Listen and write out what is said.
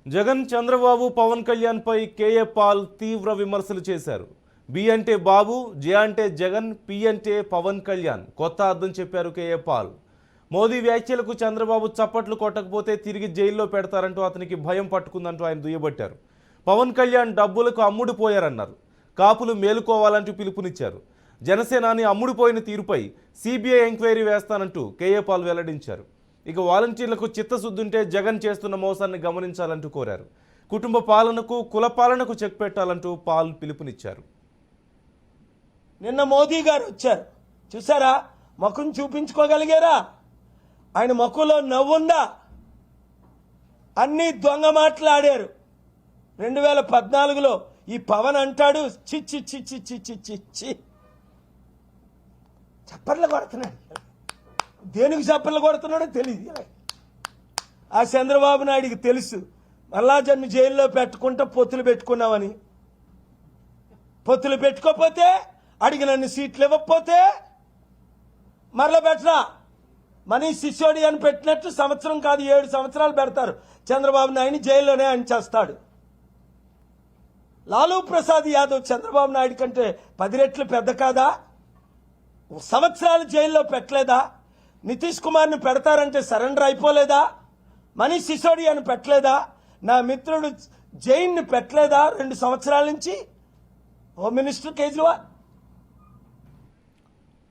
జగన్, చంద్రబాబు, పవన్ కళ్యాణ్ పై KA Paul తీవ్ర విమర్శలు చేశారు. బి అంటే బాబు, జే అంటే జగన్, పి అంటే పవన్ కళ్యాణ్. కొత్త అర్థం చెప్పారు కేఏ పాల్. మోదీ వ్యాఖ్యలకు చంద్రబాబు చప్పట్లు కొట్టకపోతే తిరిగి జైల్లో పెడతారంటూ అతనికి భయం పట్టుకుందంటూ ఆయన దుయ్యబట్టారు. పవన్ కళ్యాణ్ డబ్బులకు అమ్ముడుపోయారన్నారు. కాపులు మేలుకోవాలంటూ పిలుపునిచ్చారు. జనసేనాని అమ్ముడుపోయిన తీరుపై సిబిఐ ఎంక్వైరీ వేస్తానంటూ కేఏ పాల్ వెల్లడించారు. ఇక వాలంటీర్లకు చిత్తశుద్ధుంటే జగన్ చేస్తున్న మోసాన్ని గమనించాలంటూ కోరారు. కుటుంబ పాలనకు, కుల పాలనకు చెక్ పెట్టాలంటూ పాల్ పిలుపునిచ్చారు. నిన్న మోదీ గారు వచ్చారు, చూసారా? ముఖం చూపించుకోగలిగారా? ఆయన ముఖంలో నవ్వుందా? అన్ని దొంగ మాట్లాడారు. 2014లో ఈ పవన్ అంటాడు, చిచ్చి చిచ్చి చిచ్చి చిచ్చి చప్పర్లు కొడుతున్నాడు. దేనికి చప్పర్లు కొడుతున్నాడో తెలియదు. ఆ చంద్రబాబు నాయుడికి తెలుసు, మళ్ళా జన్ను జైల్లో పెట్టుకుంటా పొత్తులు పెట్టుకున్నామని. పొత్తులు పెట్టుకోకపోతే, అడిగినన్ని సీట్లు ఇవ్వకపోతే మరలా పెట్టరా. మనీష్ సిసోడియా అని పెట్టినట్టు సంవత్సరం కాదు 7 సంవత్సరాలు పెడతారు. చంద్రబాబు నాయుడిని జైల్లోనే అంచేస్తాడు. లాలూ ప్రసాద్ యాదవ్ చంద్రబాబు నాయుడు కంటే 10 రెట్లు పెద్ద కాదా? సంవత్సరాలు జైల్లో పెట్టలేదా? నితీష్ కుమార్ని పెడతారంటే సరెండర్ అయిపోలేదా? మనీష్ సిసోడియాని పెట్టలేదా? నా మిత్రుడు జైన్ని పెట్టలేదా 2 సంవత్సరాల నుంచి? Home minister Kejriwal